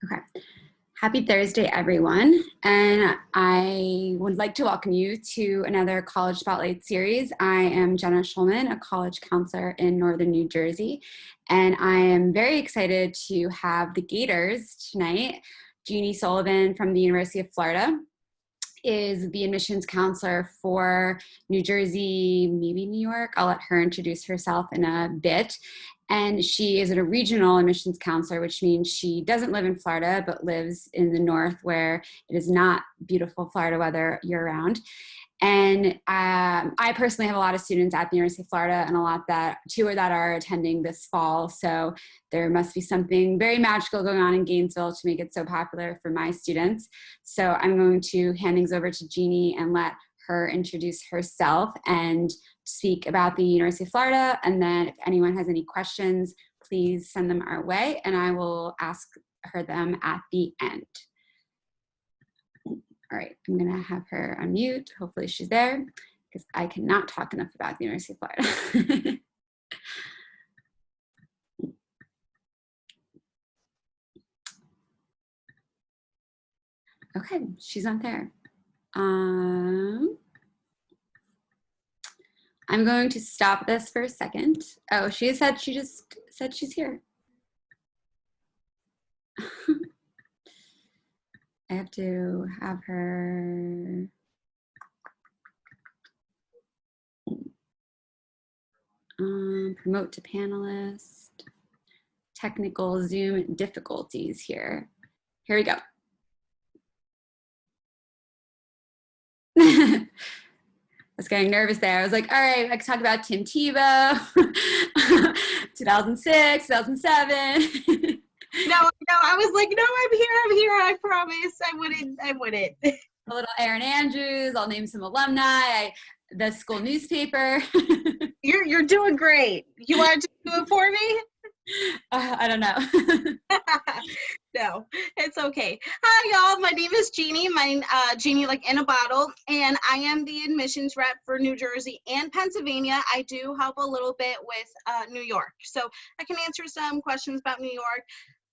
Okay. Happy Thursday, everyone. And I would like to welcome you to another College Spotlight series. I am Jenna Schulman, a college counselor in Northern New Jersey. And I am very excited to have the Gators tonight. Jeannie Sullivan from the University of Florida is the admissions counselor for New Jersey, maybe New York. I'll let her introduce herself in a bit. And she is a regional admissions counselor, which means she doesn't live in Florida, but lives in the north where it is not beautiful Florida weather year round. And I personally have a lot of students at the University of Florida and two that are attending this fall. So there must be something very magical going on in Gainesville to make it so popular for my students. So I'm going to hand things over to Jeannie and let her introduce herself and speak about the University of Florida. And then if anyone has any questions, please send them our way and I will ask her them at the end. All right, I'm gonna have her unmute. Hopefully she's there because I cannot talk enough about the University of Florida. Okay, she's not there. I'm going to stop this for a second. Oh, she just said she's here. I have to have her. Promote to panelist. Technical Zoom difficulties here. Here we go. I was getting nervous there. I was like, all right, I can talk about Tim Tebow, 2006, 2007. No, I was like, no, I'm here, I promise. I wouldn't. A little Erin Andrews, I'll name some alumni, the school newspaper. You're doing great. You want to do it for me? I don't know. No, it's okay. Hi, y'all. My name is Jeannie. Jeannie like in a bottle, and I am the admissions rep for New Jersey and Pennsylvania. I do help a little bit with New York, so I can answer some questions about New York.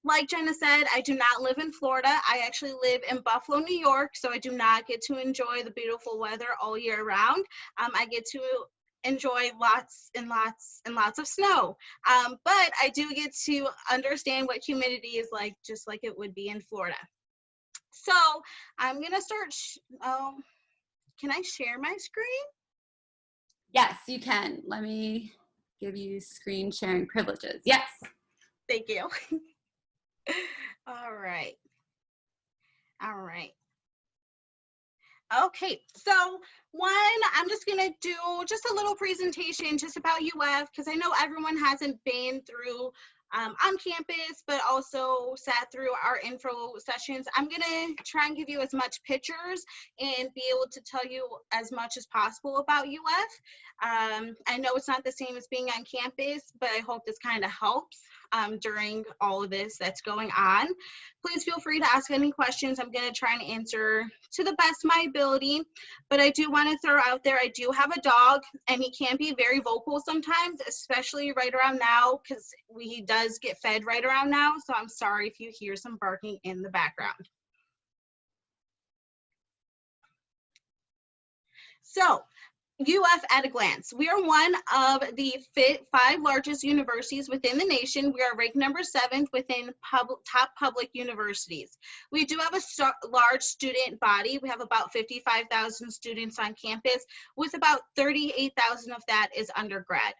Like Jenna said, I do not live in Florida. I actually live in Buffalo, New York, so I do not get to enjoy the beautiful weather all year round. I get to enjoy lots and lots and lots of snow. But I do get to understand what humidity is like, just like it would be in Florida. So I'm gonna start, can I share my screen? Yes, you can. Let me give you screen sharing privileges. Yes. Thank you. All right. Okay, so I'm just gonna do just a little presentation just about UF because I know everyone hasn't been through on campus, but also sat through our info sessions. I'm gonna try and give you as much pictures and be able to tell you as much as possible about UF. I know it's not the same as being on campus, but I hope this kind of helps during all of this that's going on. Please feel free to ask any questions. I'm gonna try and answer to the best of my ability, but I do wanna throw out there, I do have a dog and he can be very vocal sometimes, especially right around now because he does get fed right around now. So I'm sorry if you hear some barking in the background. So UF at a glance. We are one of the 5 largest universities within the nation. We are ranked number 7th within top public universities. We do have a large student body. We have about 55,000 students on campus, with about 38,000 of that is undergrad.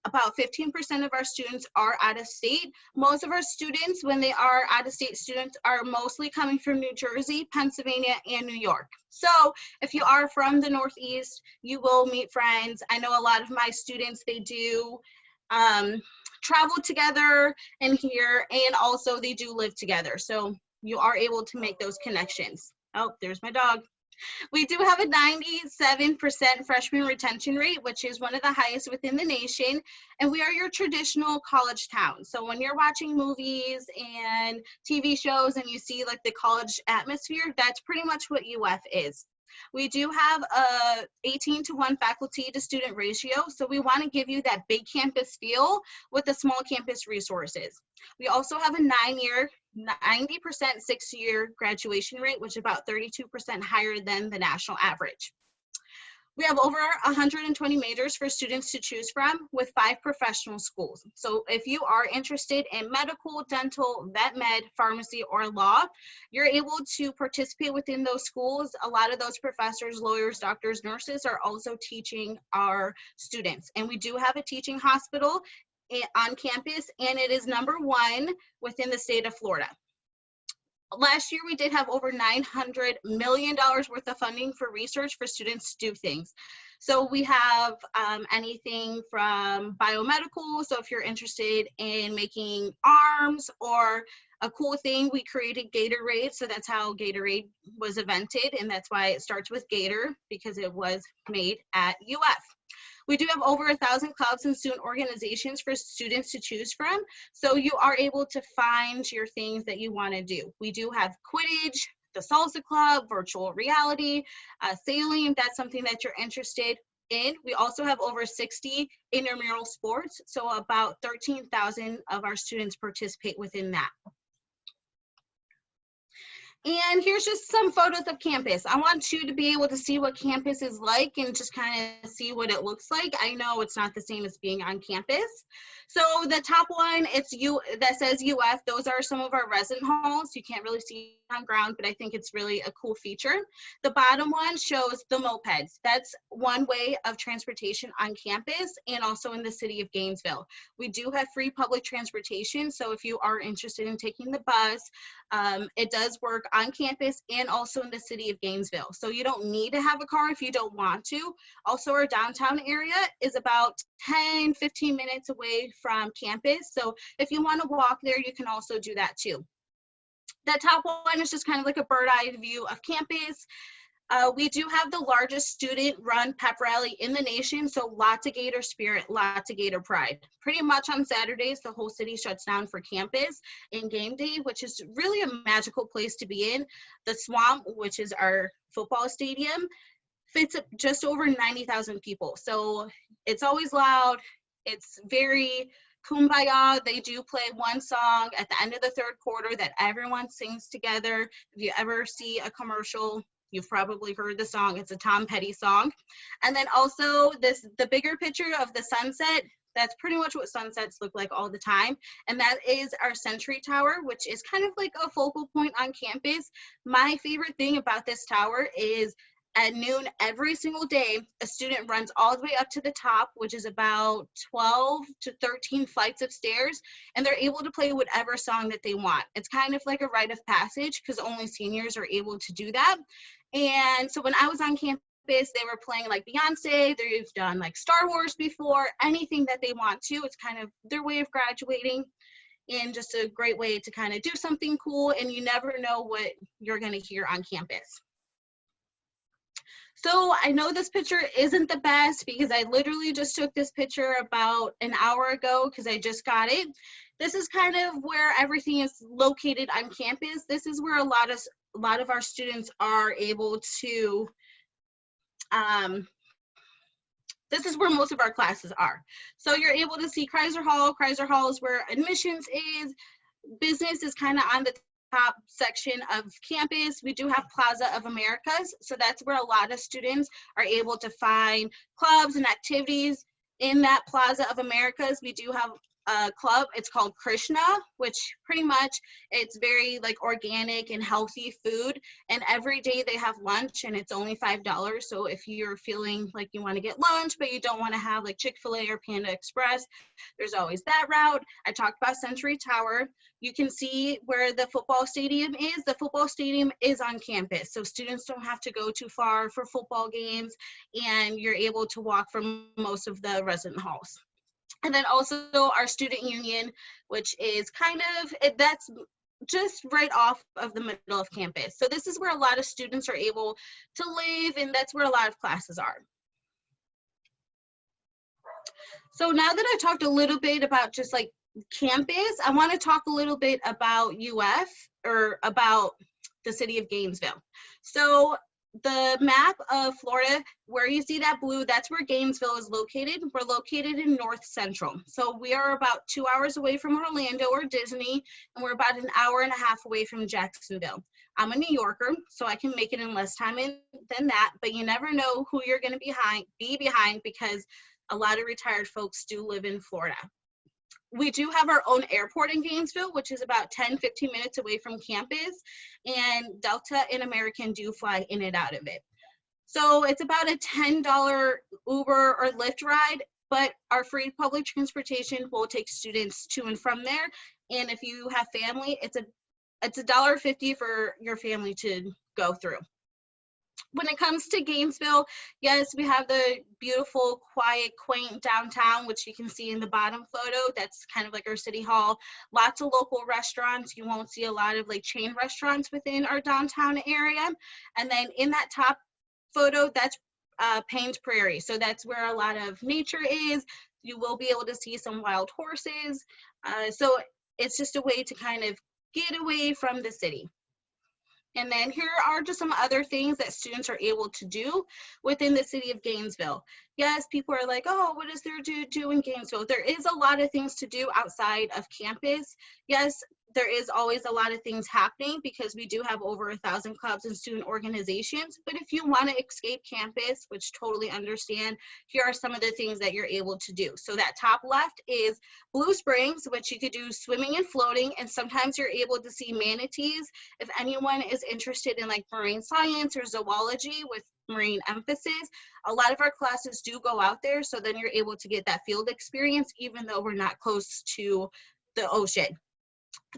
About 15% of our students are out of state. Most of our students, when they are out of state students, are mostly coming from New Jersey, Pennsylvania, and New York. So if you are from the Northeast, you will meet friends. I know a lot of my students, they do travel together in here, and also they do live together. So you are able to make those connections. Oh, there's my dog. We do have a 97% freshman retention rate, which is one of the highest within the nation. And we are your traditional college town. So when you're watching movies and TV shows and you see like the college atmosphere, that's pretty much what UF is. We do have a 18:1 faculty to student ratio. So we want to give you that big campus feel with the small campus resources. We also have a 9-year 90% six-year graduation rate, which is about 32% higher than the national average. We have over 120 majors for students to choose from with 5 professional schools. So if you are interested in medical, dental, vet med, pharmacy, or law, you're able to participate within those schools. A lot of those professors, lawyers, doctors, nurses are also teaching our students. And we do have a teaching hospital on campus, and it is #1 within the state of Florida. Last year, we did have over $900 million worth of funding for research for students to do things. So we have anything from biomedical. So if you're interested in making arms or a cool thing, we created Gatorade. So that's how Gatorade was invented. And that's why it starts with Gator, because it was made at UF. We do have over 1,000 clubs and student organizations for students to choose from. So you are able to find your things that you want to do. We do have Quidditch, the Salsa Club, virtual reality, sailing, if that's something that you're interested in. We also have over 60 intramural sports. So about 13,000 of our students participate within that. And here's just some photos of campus. I want you to be able to see what campus is like and just kind of see what it looks like. I know it's not the same as being on campus. So the top one, that says UF. Those are some of our resident halls. You can't really see on ground, but I think it's really a cool feature. The bottom one shows the mopeds. That's one way of transportation on campus and also in the city of Gainesville. We do have free public transportation. So if you are interested in taking the bus, it does work on campus and also in the city of Gainesville. So you don't need to have a car if you don't want to. Also, our downtown area is about 10-15 minutes away from campus. So if you want to walk there, you can also do that too. That top one is just kind of like a bird-eye view of campus. We do have the largest student-run pep rally in the nation, so lots of Gator spirit, lots of Gator pride. Pretty much on Saturdays, the whole city shuts down for campus and game day, which is really a magical place to be in. The Swamp, which is our football stadium, fits just over 90,000 people. So it's always loud. It's very kumbaya. They do play one song at the end of the third quarter that everyone sings together. If you ever see a commercial, you've probably heard the song. It's a Tom Petty song. And then also the bigger picture of the sunset, that's pretty much what sunsets look like all the time. And that is our Century Tower, which is kind of like a focal point on campus. My favorite thing about this tower is at noon every single day, a student runs all the way up to the top, which is about 12 to 13 flights of stairs, and they're able to play whatever song that they want. It's kind of like a rite of passage because only seniors are able to do that. And so when I was on campus, they were playing like Beyonce, they've done like Star Wars before, anything that they want to. It's kind of their way of graduating and just a great way to kind of do something cool, and you never know what you're going to hear on campus. So I know this picture isn't the best because I literally just took this picture about an hour ago because I just got it. This is kind of where everything is located on campus. This is where a lot of our students are able to, this is where most of our classes are. So you're able to see Kreiser Hall. Kreiser Hall is where admissions is. Business is kind of on the top section of campus. We do have Plaza of Americas, so that's where a lot of students are able to find clubs and activities. In that Plaza of Americas, we do have a club. It's called Krishna, which pretty much it's very like organic and healthy food, and every day they have lunch and it's only $5. So if you're feeling like you want to get lunch but you don't want to have like Chick-fil-A or Panda Express, there's always that route. I talked about Century Tower. You can see where the football stadium is. The football stadium is on campus, so students don't have to go too far for football games, and you're able to walk from most of the resident halls. And then also our student union, which is kind of, that's just right off of the middle of campus. So this is where a lot of students are able to live, and that's where a lot of classes are. So now that I talked a little bit about just like campus, I want to talk a little bit about UF, or about the city of Gainesville. So the map of Florida, where you see that blue, that's where Gainesville is located. We're located in North Central. So we are about 2 hours away from Orlando or Disney, and we're about an hour and a half away from Jacksonville. I'm a New Yorker, so I can make it in less time than that, but you never know who you're gonna be behind because a lot of retired folks do live in Florida. We do have our own airport in Gainesville, which is about 10-15 minutes away from campus, and Delta and American do fly in and out of it. So it's about a $10 Uber or Lyft ride, but our free public transportation will take students to and from there. And if you have family, it's $1.50 for your family to go through. When it comes to Gainesville, yes, we have the beautiful, quiet, quaint downtown, which you can see in the bottom photo. That's kind of like our city hall. Lots of local restaurants. You won't see a lot of like chain restaurants within our downtown area. And then in that top photo, that's Paynes Prairie. So that's where a lot of nature is. You will be able to see some wild horses. So it's just a way to kind of get away from the city. And then here are just some other things that students are able to do within the city of Gainesville. Yes, people are like, oh, what is there to do in Gainesville? There is a lot of things to do outside of campus. Yes, there is always a lot of things happening because we do have over 1,000 clubs and student organizations. But if you want to escape campus, which totally understand, here are some of the things that you're able to do. So that top left is Blue Springs, which you could do swimming and floating, and sometimes you're able to see manatees. If anyone is interested in like marine science or zoology with marine emphasis, a lot of our classes do go out there, so then you're able to get that field experience even though we're not close to the ocean.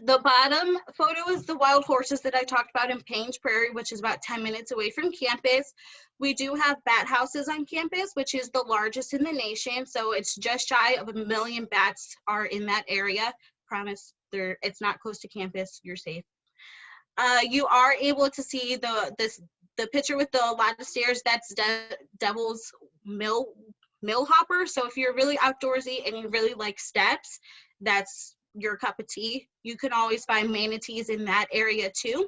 The bottom photo is the wild horses that I talked about in Paynes Prairie, which is about 10 minutes away from campus. We do have bat houses on campus, which is the largest in the nation. So it's just shy of 1 million bats are in that area. Promise, it's not close to campus, you're safe. You are able to see the picture with the lot of stairs, that's Devil's Mill Hopper. So if you're really outdoorsy and you really like steps, that's your cup of tea. You can always find manatees in that area too.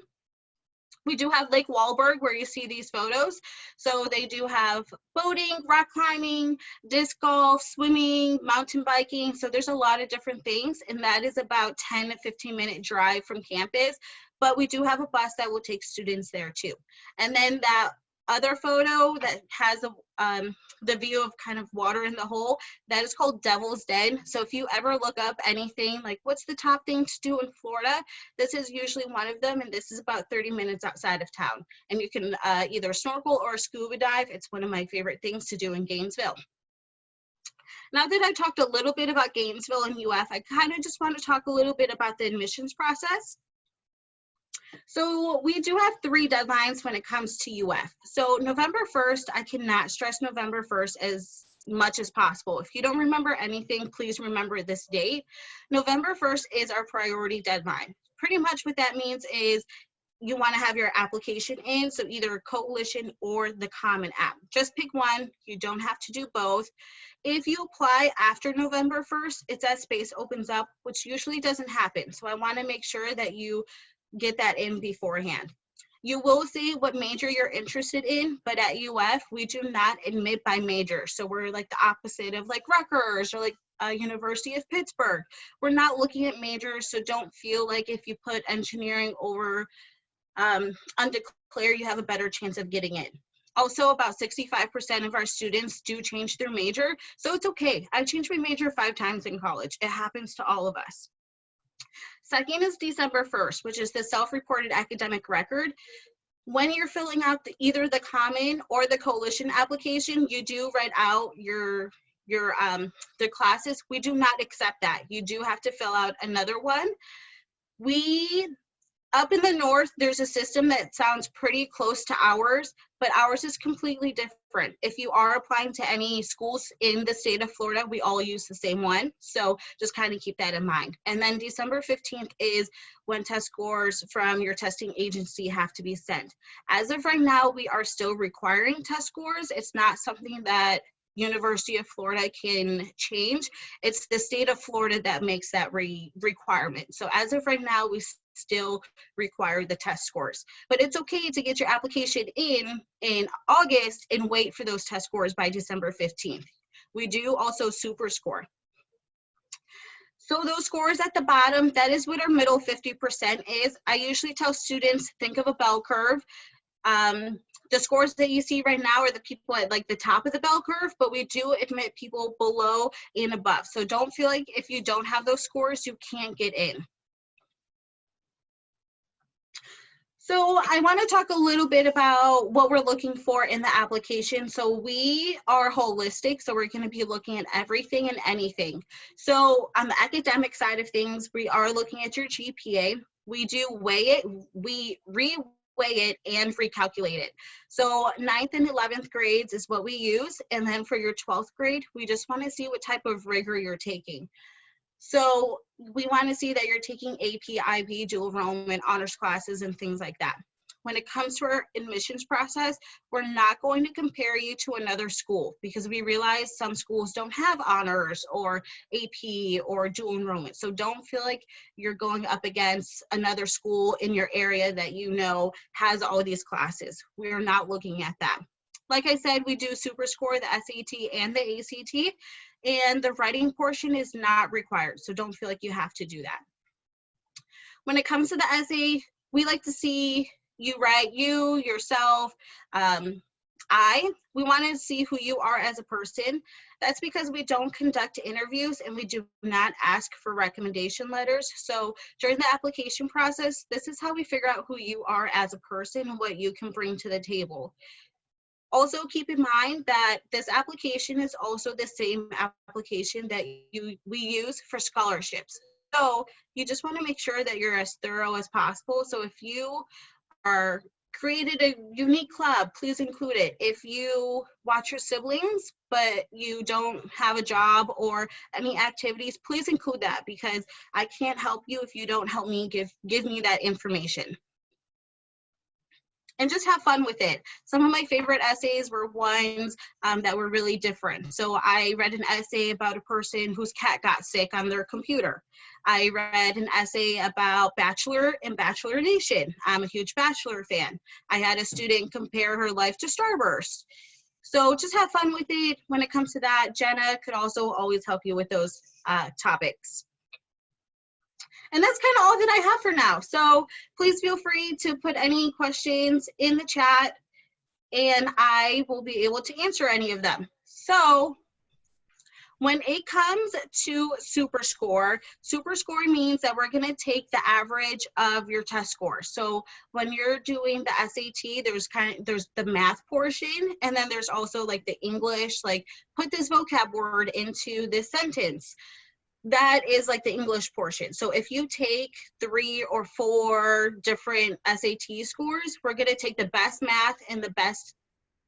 We do have Lake Wahlberg where you see these photos. So they do have boating, rock climbing, disc golf, swimming, mountain biking. So there's a lot of different things, and that is about 10 to 15 minute drive from campus. But we do have a bus that will take students there too. And then that other photo that has the view of kind of water in the hole, that is called Devil's Den. So if you ever look up anything like what's the top thing to do in Florida, this is usually one of them, and this is about 30 minutes outside of town. And you can either snorkel or scuba dive. It's one of my favorite things to do in Gainesville. Now that I talked a little bit about Gainesville and UF, I kind of just want to talk a little bit about the admissions process. So we do have 3 deadlines when it comes to UF. So November 1st, I cannot stress November 1st as much as possible. If you don't remember anything, please remember this date. November 1st is our priority deadline. Pretty much what that means is you want to have your application in, so either Coalition or the Common App. Just pick one. You don't have to do both. If you apply after November 1st, it's as space opens up, which usually doesn't happen. So I want to make sure that you get that in beforehand. You will see what major you're interested in, but at UF, we do not admit by major. So we're like the opposite of like Rutgers or like University of Pittsburgh. We're not looking at majors, so don't feel like if you put engineering over undeclared, you have a better chance of getting in. Also, about 65% of our students do change their major, so it's okay. I changed my major 5 times in college. It happens to all of us. Second is December 1st, which is the self-reported academic record. When you're filling out either the Common or the Coalition application, you do write out the classes. We do not accept that. You do have to fill out another one. Up in the north, there's a system that sounds pretty close to ours, but ours is completely different. If you are applying to any schools in the state of Florida, we all use the same one. So just kind of keep that in mind. And then December 15th is when test scores from your testing agency have to be sent. As of right now, we are still requiring test scores. It's not something that University of Florida can change. It's the state of Florida that makes that requirement. So as of right now, we still require the test scores. But it's okay to get your application in August and wait for those test scores by December 15th. We do also super score. So those scores at the bottom, that is what our middle 50% is. I usually tell students, think of a bell curve. The scores that you see right now are the people at like the top of the bell curve, but we do admit people below and above. So don't feel like if you don't have those scores, you can't get in. So I want to talk a little bit about what we're looking for in the application. So we are holistic, so we're going to be looking at everything and anything. So on the academic side of things, we are looking at your GPA. We do weigh it, we reweigh it and recalculate it. So 9th and 11th grades is what we use. And then for your 12th grade, we just want to see what type of rigor you're taking. So we want to see that you're taking AP, IB, dual enrollment, honors classes, and things like that. When it comes to our admissions process, we're not going to compare you to another school because we realize some schools don't have honors or AP or dual enrollment. So don't feel like you're going up against another school in your area that you know has all of these classes. We're not looking at that. Like I said, we do super score the SAT and the ACT, and the writing portion is not required, so don't feel like you have to do that. When it comes to the essay, we like to see you write yourself. We want to see who you are as a person. That's because we don't conduct interviews and we do not ask for recommendation letters. So during the application process, this is how we figure out who you are as a person and what you can bring to the table. Also keep in mind that this application is also the same application that we use for scholarships. So you just want to make sure that you're as thorough as possible. So if you are created a unique club, please include it. If you watch your siblings, but you don't have a job or any activities, please include that because I can't help you if you don't help me give me that information. And just have fun with it. Some of my favorite essays were ones that were really different. So I read an essay about a person whose cat got sick on their computer. I read an essay about Bachelor and Bachelor Nation. I'm a huge Bachelor fan. I had a student compare her life to Starburst. So just have fun with it. When it comes to that, Jenna could also always help you with those topics. And that's kind of all that I have for now. So please feel free to put any questions in the chat and I will be able to answer any of them. So when it comes to super score means that we're going to take the average of your test score. So when you're doing the SAT, there's the math portion, and then there's also like the English, like put this vocab word into this sentence. That is like the English portion. So if you take 3 or 4 different SAT scores, we're going to take the best math and the best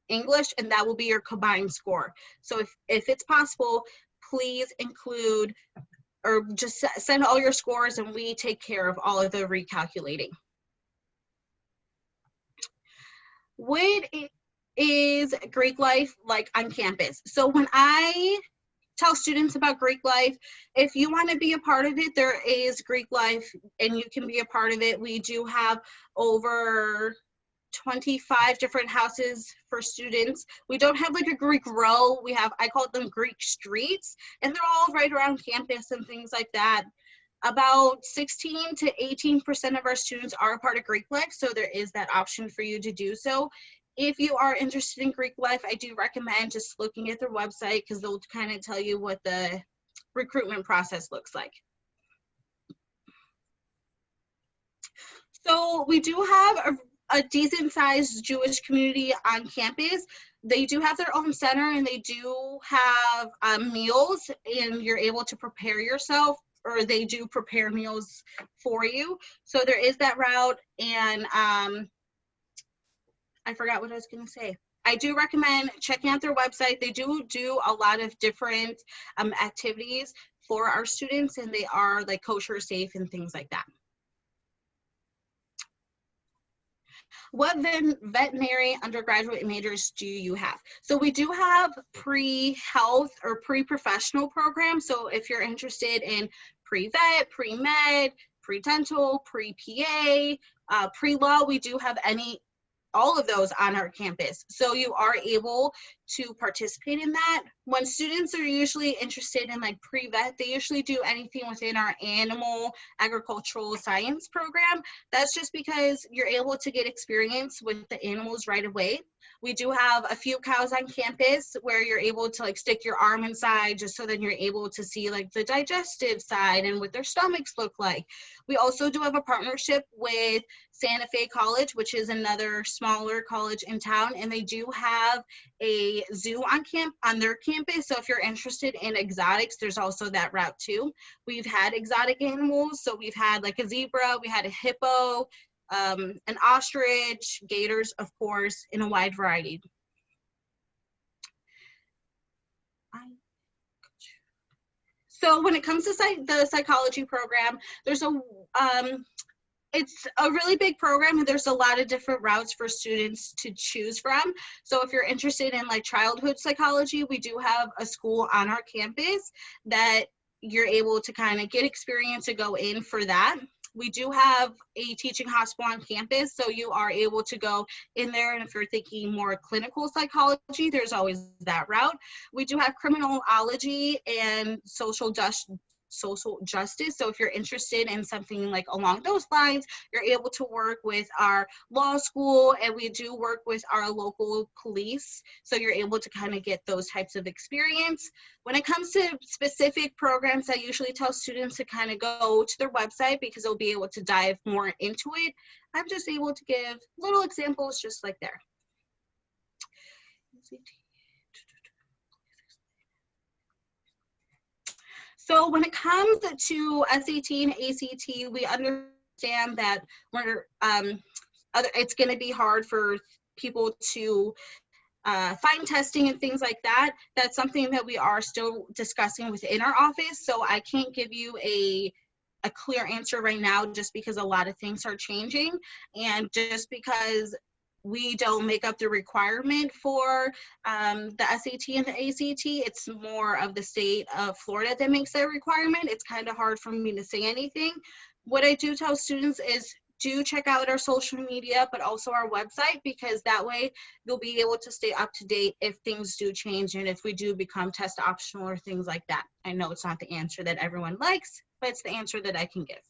English, and that will be your combined score. So if it's possible, please include or just send all your scores and we take care of all of the recalculating. What is Greek life like on campus? So when I tell students about Greek life, if you want to be a part of it, there is Greek life and you can be a part of it. We do have over 25 different houses for students. We don't have like a Greek row. We have, I call them Greek streets, and they're all right around campus and things like that. About 16 to 18% of our students are a part of Greek life, so there is that option for you to do so. If you are interested in Greek life, I do recommend just looking at their website because they'll kind of tell you what the recruitment process looks like. So we do have a decent sized Jewish community on campus. They do have their own center and they do have meals, and you're able to prepare yourself, or they do prepare meals for you. So there is that route. And I forgot what I was going to say. I do recommend checking out their website. They do a lot of different activities for our students, and they are like kosher safe and things like that. What veterinary undergraduate majors do you have? So we do have pre-health or pre-professional programs. So if you're interested in pre-vet, pre-med, pre-dental, pre-PA, pre-law. We do have all of those on our campus. So you are able to participate in that. When students are usually interested in like pre-vet, they usually do anything within our animal agricultural science program. That's just because you're able to get experience with the animals right away. We do have a few cows on campus where you're able to like stick your arm inside just so then you're able to see like the digestive side and what their stomachs look like. We also do have a partnership with Santa Fe College, which is another smaller college in town, and they do have a zoo on their campus. So if you're interested in exotics, there's also that route too. We've had exotic animals, so we've had like a zebra, we had a hippo, an ostrich, gators, of course, in a wide variety. So when it comes to the psychology program, there's it's a really big program and there's a lot of different routes for students to choose from. So if you're interested in like childhood psychology, we do have a school on our campus that you're able to kind of get experience to go in for that. We do have a teaching hospital on campus, so you are able to go in there, and if you're thinking more clinical psychology, there's always that route. We do have criminology and social justice. So if you're interested in something like along those lines, you're able to work with our law school, and we do work with our local police. So you're able to kind of get those types of experience. When it comes to specific programs, I usually tell students to kind of go to their website because they'll be able to dive more into it. I'm just able to give little examples just like there. So when it comes to SAT and ACT, we understand that it's going to be hard for people to find testing and things like that. That's something that we are still discussing within our office. So I can't give you a clear answer right now just because a lot of things are changing, and just because we don't make up the requirement for the SAT and the ACT. It's more of the state of Florida that makes that requirement. It's kind of hard for me to say anything. What I do tell students is do check out our social media, but also our website, because that way you'll be able to stay up to date if things do change and if we do become test optional or things like that. I know it's not the answer that everyone likes, but it's the answer that I can give.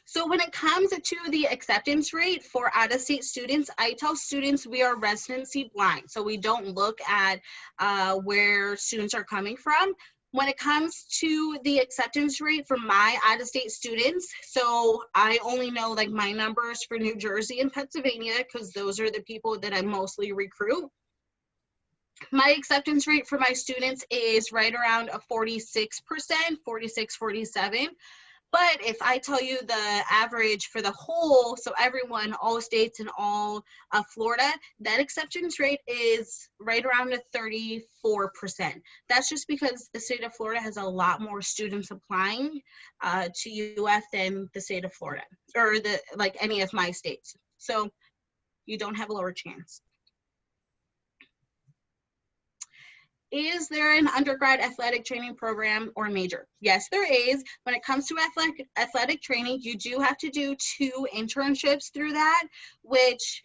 So when it comes to the acceptance rate for out-of-state students, I tell students we are residency blind. So we don't look at where students are coming from. When it comes to the acceptance rate for my out-of-state students, so I only know like my numbers for New Jersey and Pennsylvania because those are the people that I mostly recruit. My acceptance rate for my students is right around a 46%, 46, 47. But if I tell you the average for the whole, so everyone, all states and all of Florida, that acceptance rate is right around a 34%. That's just because the state of Florida has a lot more students applying to UF than the state of Florida, or like any of my states. So you don't have a lower chance. Is there an undergrad athletic training program or major? Yes, there is. When it comes to athletic training, you do have to do 2 internships through that, which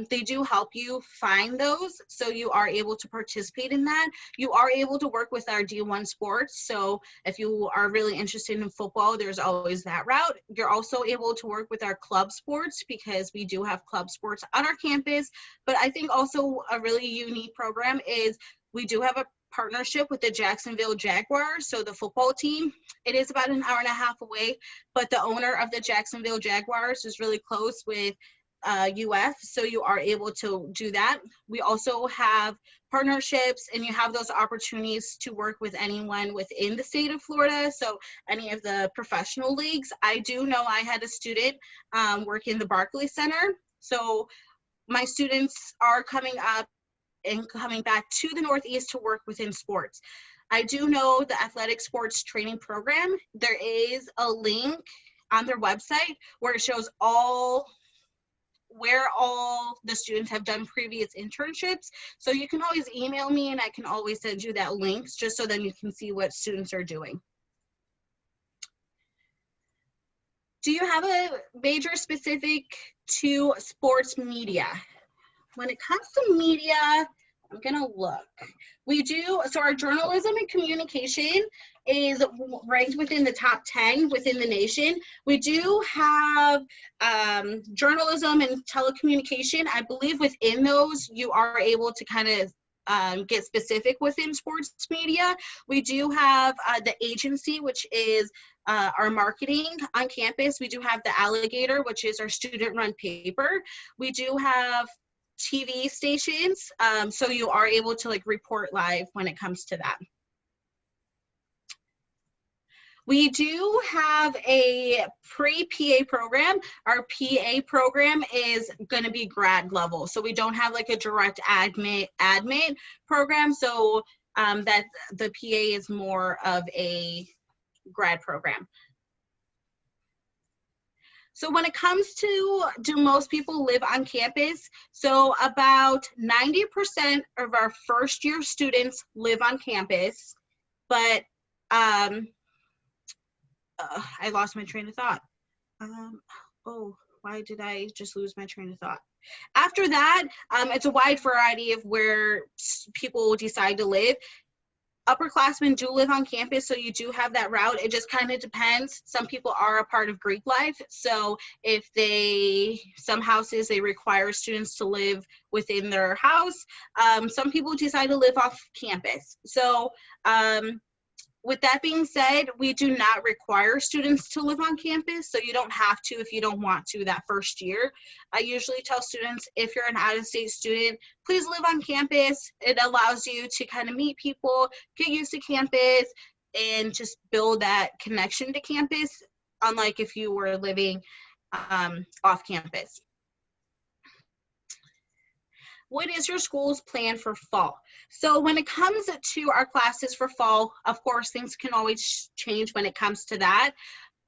they do help you find those. So you are able to participate in that. You are able to work with our D1 sports. So if you are really interested in football, there's always that route. You're also able to work with our club sports because we do have club sports on our campus. But I think also a really unique program is we do have a partnership with the Jacksonville Jaguars, so the football team. It is about an hour and a half away, but the owner of the Jacksonville Jaguars is really close with UF, so you are able to do that. We also have partnerships, and you have those opportunities to work with anyone within the state of Florida, so any of the professional leagues. I do know I had a student work in the Barclays Center, so my students are coming up and coming back to the Northeast to work within sports. I do know the athletic sports training program. There is a link on their website where it shows where all the students have done previous internships. So you can always email me and I can always send you that link just so then you can see what students are doing. Do you have a major specific to sports media? When it comes to media, I'm gonna look. We do, so our journalism and communication is ranked within the top 10 within the nation. We do have journalism and telecommunication. I believe within those, you are able to kind of get specific within sports media. We do have the agency, which is our marketing on campus. We do have the Alligator, which is our student-run paper. We do have TV stations, so you are able to like report live when it comes to that. We do have a pre-PA program. Our PA program is going to be grad level, so we don't have like a direct admit program, so that the PA is more of a grad program. So when it comes to, do most people live on campus? So about 90% of our first year students live on campus, but I lost my train of thought. Oh, why did I just lose my train of thought? After that, it's a wide variety of where people decide to live. Upperclassmen do live on campus, so you do have that route. It just kind of depends. Some people are a part of Greek life, so if some houses, they require students to live within their house. Some people decide to live off campus. So with that being said, we do not require students to live on campus, so you don't have to if you don't want to that first year. I usually tell students, if you're an out-of-state student, please live on campus. It allows you to kind of meet people, get used to campus, and just build that connection to campus, unlike if you were living off campus. What is your school's plan for fall? So when it comes to our classes for fall, of course, things can always change when it comes to that.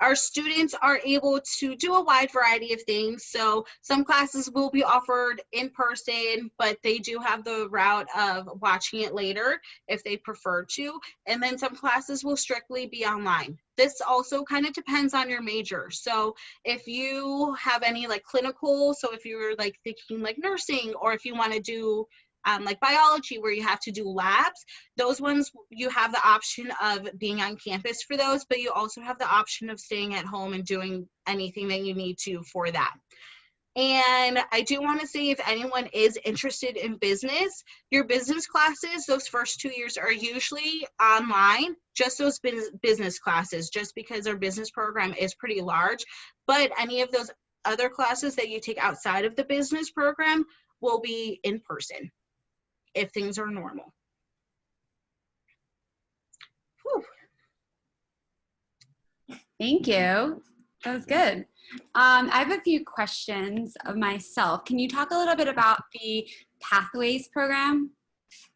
Our students are able to do a wide variety of things. So some classes will be offered in person, but they do have the route of watching it later if they prefer to. And then some classes will strictly be online. This also kind of depends on your major. So if you have any like clinical, so if you're like thinking like nursing, or if you want to do like biology where you have to do labs, those ones you have the option of being on campus for those, but you also have the option of staying at home and doing anything that you need to for that. And I do want to say, if anyone is interested in business, your business classes, those first 2 years are usually online, just those business classes, just because our business program is pretty large. But any of those other classes that you take outside of the business program will be in person if things are normal. Whew. Thank you. That was good. I have a few questions of myself. Can you talk a little bit about the Pathways program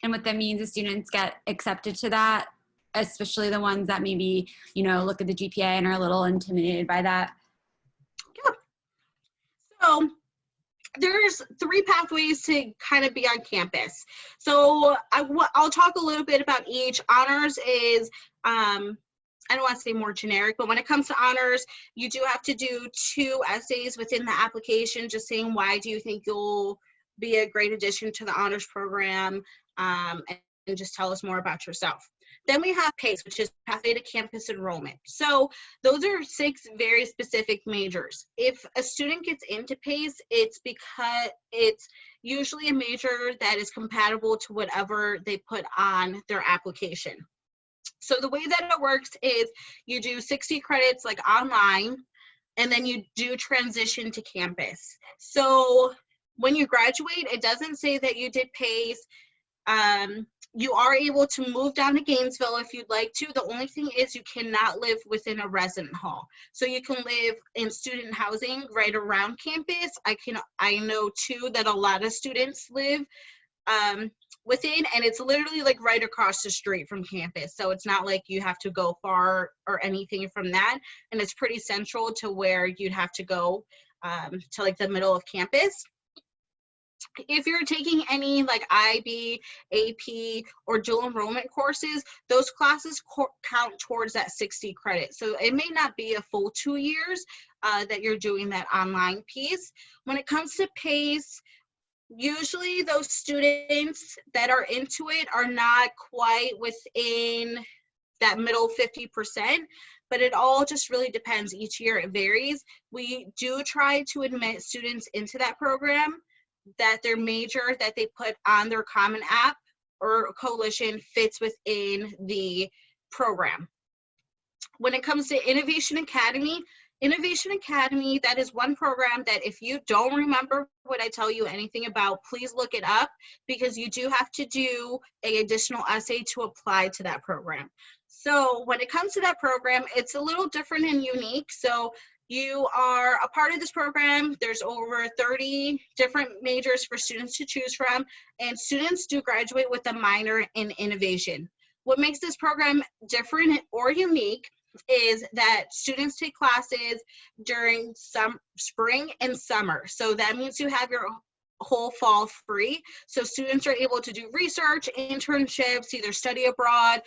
and what that means if students get accepted to that, especially the ones that maybe, you know, look at the GPA and are a little intimidated by that? Yeah. So there's 3 pathways to kind of be on campus. So I'll talk a little bit about each. Honors is, I don't want to say more generic, but when it comes to honors, you do have to do 2 essays within the application, just saying why do you think you'll be a great addition to the honors program, and just tell us more about yourself. Then we have PACE, which is Pathway to Campus Enrollment. So those are 6 very specific majors. If a student gets into PACE, it's because it's usually a major that is compatible to whatever they put on their application. So the way that it works is you do 60 credits like online, and then you do transition to campus. So when you graduate, it doesn't say that you did PACE. You are able to move down to Gainesville if you'd like to. The only thing is you cannot live within a resident hall. So you can live in student housing right around campus. I know too that a lot of students live within, and it's literally like right across the street from campus. So it's not like you have to go far or anything from that. And it's pretty central to where you'd have to go to like the middle of campus. If you're taking any like IB, AP, or dual enrollment courses, those classes count towards that 60 credits. So it may not be a full 2 years that you're doing that online piece. When it comes to PACE, usually those students that are into it are not quite within that middle 50%, but it all just really depends. Each year it varies. We do try to admit students into that program that their major that they put on their Common App or coalition fits within the program. When it comes to Innovation Academy, that is one program that if you don't remember what I tell you anything about, please look it up, because you do have to do an additional essay to apply to that program. So when it comes to that program, it's a little different and unique. So you are a part of this program. There's over 30 different majors for students to choose from, and students do graduate with a minor in innovation. What makes this program different or unique is that students take classes during spring and summer. So that means you have your whole fall free. So students are able to do research, internships, either study abroad,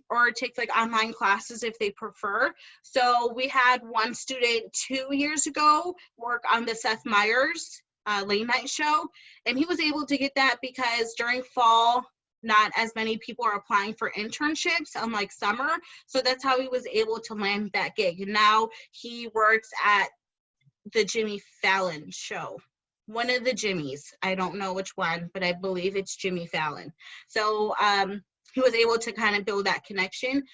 or take like online classes if they prefer. So we had one student 2 years ago work on the Seth Meyers late night show, and he was able to get that because during fall, not as many people are applying for internships unlike summer. So that's how he was able to land that gig. And now he works at the Jimmy Fallon show. One of the Jimmys. I don't know which one, but I believe it's Jimmy Fallon. So he was able to kind of build that connection.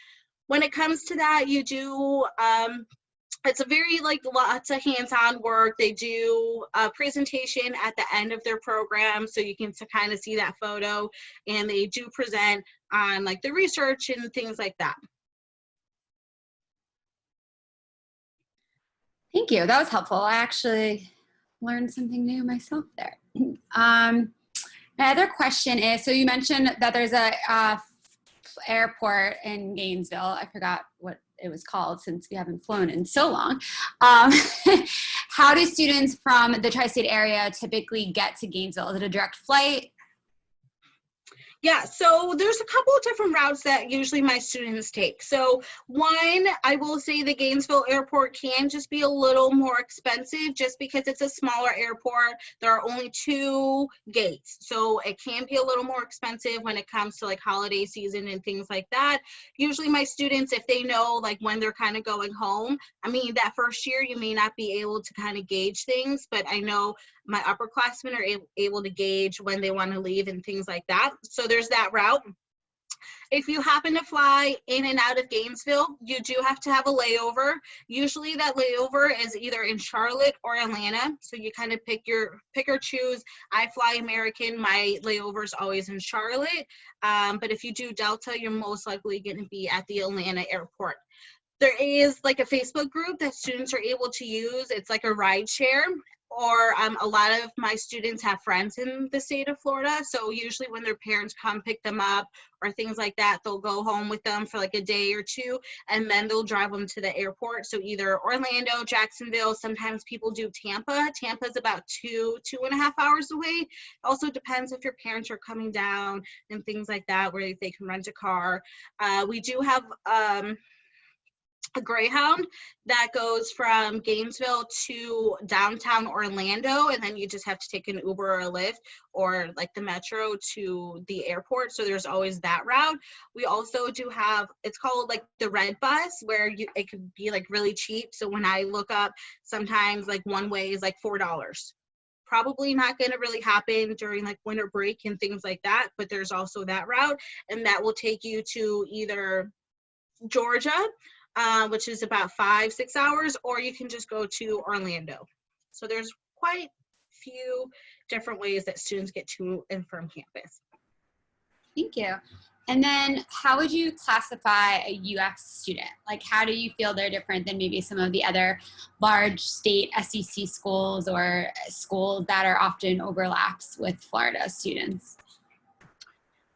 When it comes to that, you do, it's a very like lots of hands-on work. They do a presentation at the end of their program, so you can kind of see that photo, and they do present on like the research and things like that. Thank you. That was helpful. I actually learned something new myself there. My other question is, so you mentioned that there's a airport in Gainesville. I forgot what it was called since we haven't flown in so long. How do students from the tri-state area typically get to Gainesville? Is it a direct flight? Yeah, so there's a couple of different routes that usually my students take. So one, I will say the Gainesville airport can just be a little more expensive just because it's a smaller airport. There are only 2 gates. So it can be a little more expensive when it comes to like holiday season and things like that. Usually my students, if they know like when they're kind of going home, I mean, that first year you may not be able to kind of gauge things, but I know my upperclassmen are able to gauge when they want to leave and things like that. So there's that route. If you happen to fly in and out of Gainesville, you do have to have a layover. Usually that layover is either in Charlotte or Atlanta. So you kind of pick or choose. I fly American, my layover is always in Charlotte. But if you do Delta, you're most likely going to be at the Atlanta airport. There is like a Facebook group that students are able to use. It's like a ride share. Or a lot of my students have friends in the state of Florida. So usually when their parents come pick them up or things like that, they'll go home with them for like a day or 2, and then they'll drive them to the airport. So either Orlando, Jacksonville, sometimes people do Tampa. Tampa's about 2.5 hours away. Also depends if your parents are coming down and things like that, where they can rent a car. We do have a Greyhound that goes from Gainesville to downtown Orlando, and then you just have to take an Uber or a Lyft or like the Metro to the airport. So there's always that route. We also do have, it's called like the Red Bus, where it could be like really cheap. So when I look up, sometimes like one way is like $4. Probably not going to really happen during like winter break and things like that, but there's also that route, and that will take you to either Georgia, which is about 5-6 hours, or you can just go to Orlando. So there's quite a few different ways that students get to and from campus. Thank you. And then how would you classify a UF student? Like, how do you feel they're different than maybe some of the other large state SEC schools or schools that are often overlaps with Florida students?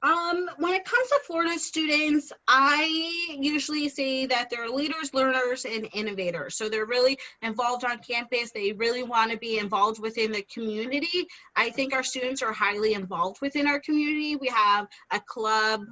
When it comes to Florida students, I usually say that they're leaders, learners, and innovators. So they're really involved on campus. They really want to be involved within the community. I think our students are highly involved within our community. We have a club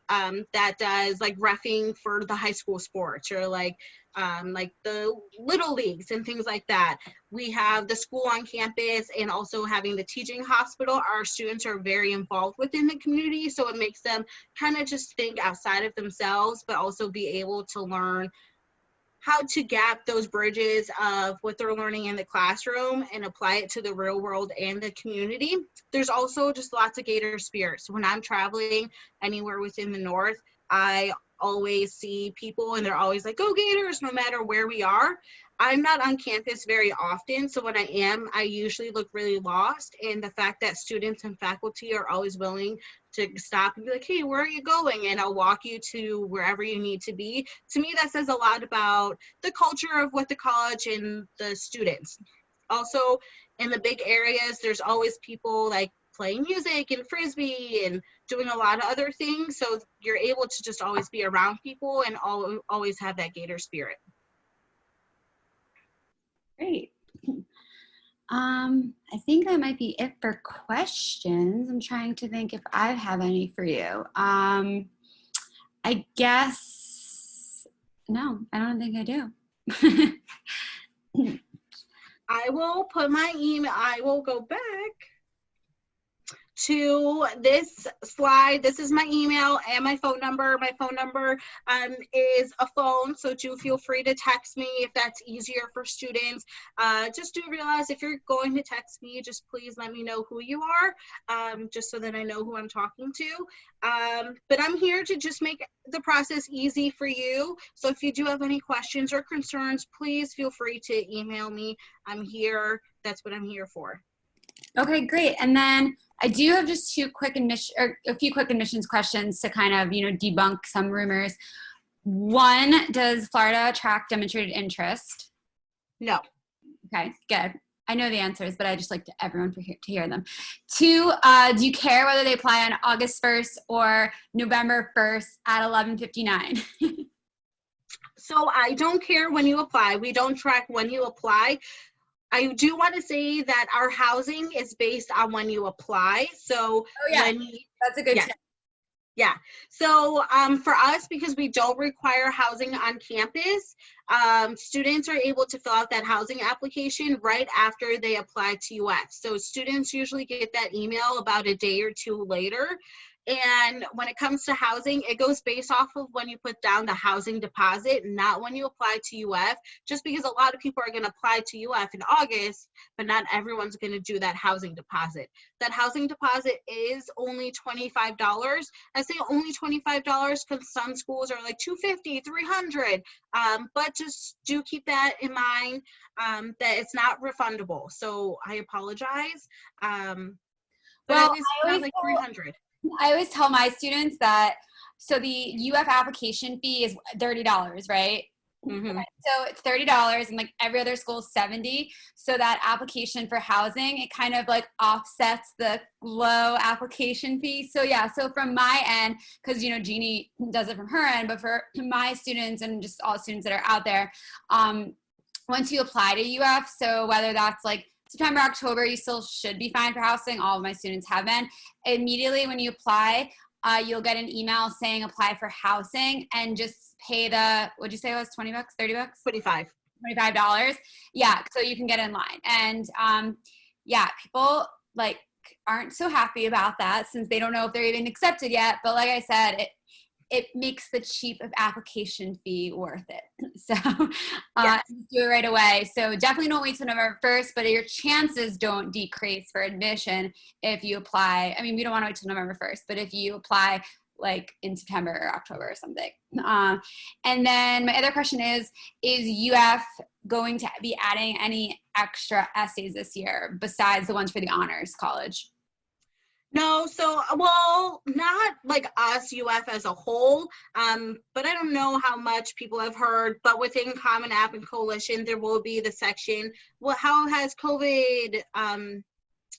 that does like reffing for the high school sports, or like the little leagues and things like that. We have the school on campus, and also having the teaching hospital. Our students are very involved within the community, so it makes them kind of just think outside of themselves, but also be able to learn how to gap those bridges of what they're learning in the classroom and apply it to the real world and the community. There's also just lots of Gator spirit. So when I'm traveling anywhere within the North, I always see people and they're always like, go Gators, no matter where we are. I'm not on campus very often, so when I am, I usually look really lost. And the fact that students and faculty are always willing to stop and be like, hey, where are you going? And I'll walk you to wherever you need to be. To me, that says a lot about the culture of what the college and the students. Also, in the big areas, there's always people like playing music and frisbee and doing a lot of other things. So you're able to just always be around people and always have that Gator spirit. Great. I think that might be it for questions. I'm trying to think if I have any for you. I guess, no, I don't think I do. I will put my email, I will go back to this slide. This is my email and my phone number. My phone number is a phone, so do feel free to text me if that's easier for students. Just do realize if you're going to text me, just please let me know who you are, just so that I know who I'm talking to. But I'm here to just make the process easy for you. So if you do have any questions or concerns, please feel free to email me. I'm here. That's what I'm here for. Okay, great. And then I do have just a few quick admissions questions to kind of, debunk some rumors. One, does Florida attract demonstrated interest? No. Okay, good. I know the answers, but I just like everyone to hear them. Two, do you care whether they apply on August 1st or November 1st at 11:59? So I don't care when you apply. We don't track when you apply. I do want to say that our housing is based on when you apply. So That's a good tip. Yeah. So for us, because we don't require housing on campus, students are able to fill out that housing application right after they apply to UF. So students usually get that email about a day or two later. And when it comes to housing, it goes based off of when you put down the housing deposit, not when you apply to UF, just because a lot of people are going to apply to UF in August, but not everyone's going to do that housing deposit. That housing deposit is only $25. I say only $25 because some schools are like $250, $300, but just do keep that in mind, that it's not refundable. So I apologize. But it is not like $300. I always tell my students that, so the UF application fee is $30, right? Mm-hmm. So it's $30 and like every other school is $70. So that application for housing, it kind of like offsets the low application fee. So yeah, so from my end, because Jeannie does it from her end, but for my students and just all students that are out there, once you apply to UF, so whether that's like September, October, you still should be fine for housing. All of my students have been. Immediately when you apply, you'll get an email saying apply for housing and just pay what'd you say it was, 20 bucks, 30 bucks? $25. Yeah, so you can get in line. And yeah, people aren't so happy about that since they don't know if they're even accepted yet. But like I said, it makes the cheap of application fee worth it. So yes. Do it right away. So definitely don't wait till November 1st, but your chances don't decrease for admission if you apply. I mean, we don't want to wait till November 1st, but if you apply like in September or October or something. And then my other question is UF going to be adding any extra essays this year besides the ones for the honors college? No, so, well, not like us, UF as a whole, but I don't know how much people have heard, but within Common App and Coalition, there will be the section, well, how has COVID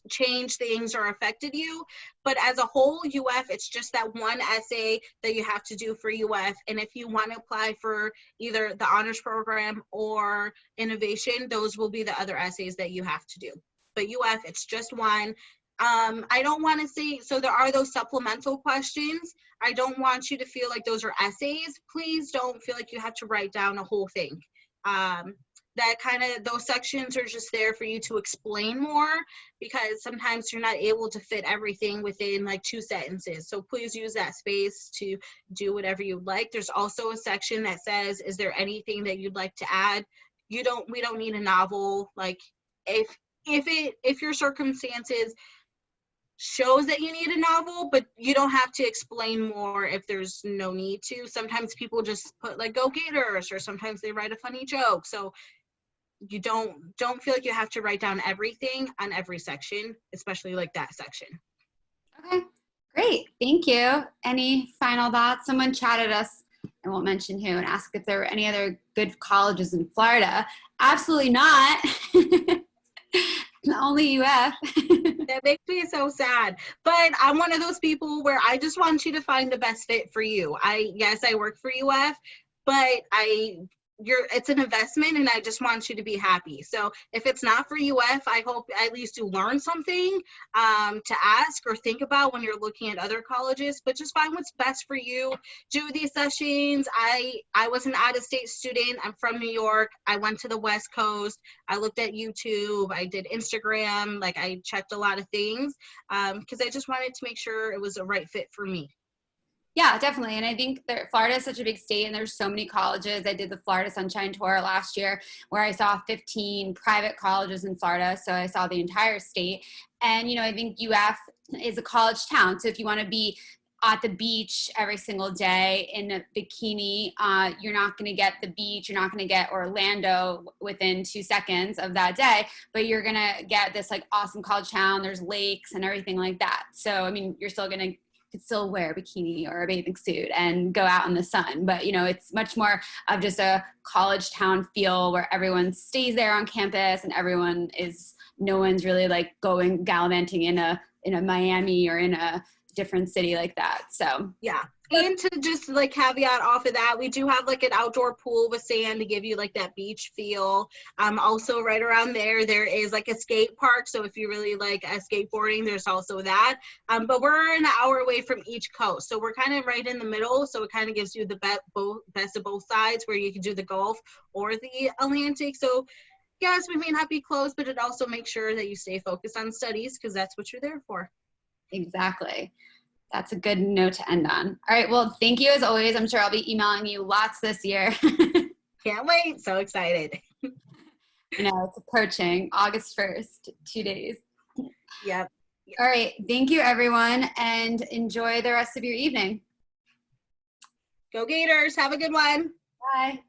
changed things or affected you. But as a whole, UF, it's just that one essay that you have to do for UF. And if you want to apply for either the honors program or innovation, those will be the other essays that you have to do. But UF, it's just one. I don't want to say, so there are those supplemental questions. I don't want you to feel like those are essays. Please don't feel like you have to write down a whole thing. That kind of, those sections are just there for you to explain more, because sometimes you're not able to fit everything within like 2 sentences. So please use that space to do whatever you'd like. There's also a section that says, is there anything that you'd like to add? We don't need a novel. Like if your circumstances shows that you need a novel, but you don't have to explain more if there's no need to. Sometimes people just put like "Go Gators," or sometimes they write a funny joke. So you don't feel like you have to write down everything on every section, especially like that section. Okay, great. Thank you. Any final thoughts? Someone chatted us, I won't mention who, and asked if there were any other good colleges in Florida. Absolutely not. Only UF. That makes me so sad. But I'm one of those people where I just want you to find the best fit for you. Yes, I work for UF, but it's an investment, and I just want you to be happy. So if it's not for UF, I hope at least you learn something to ask or think about when you're looking at other colleges. But just find what's best for you. Do these sessions. I was an out-of-state student. I'm from New York. I went to the West Coast. I looked at YouTube. I did Instagram. Like, I checked a lot of things because I just wanted to make sure it was a right fit for me. Yeah, definitely. And I think that Florida is such a big state, and there's so many colleges. I did the Florida Sunshine Tour last year where I saw 15 private colleges in Florida. So I saw the entire state. And, I think UF is a college town. So if you want to be at the beach every single day in a bikini, you're not going to get the beach. You're not going to get Orlando within 2 seconds of that day, but you're going to get this like awesome college town. There's lakes and everything like that. So, I mean, you're still going to could still wear a bikini or a bathing suit and go out in the sun. But, it's much more of just a college town feel where everyone stays there on campus and no one's really like going gallivanting in a Miami or in a different city like that. So, yeah. And to just like caveat off of that, we do have like an outdoor pool with sand to give you like that beach feel. Also right around there is like a skate park. So if you really like skateboarding, there's also that. But we're an hour away from each coast. So we're kind of right in the middle. So it kind of gives you the best of both sides, where you can do the Gulf or the Atlantic. So yes, we may not be close, but it also makes sure that you stay focused on studies, because that's what you're there for. Exactly. That's a good note to end on. All right. Well, thank you as always. I'm sure I'll be emailing you lots this year. Can't wait. So excited. It's approaching August 1st, 2 days. Yep. All right. Thank you, everyone, and enjoy the rest of your evening. Go Gators. Have a good one. Bye.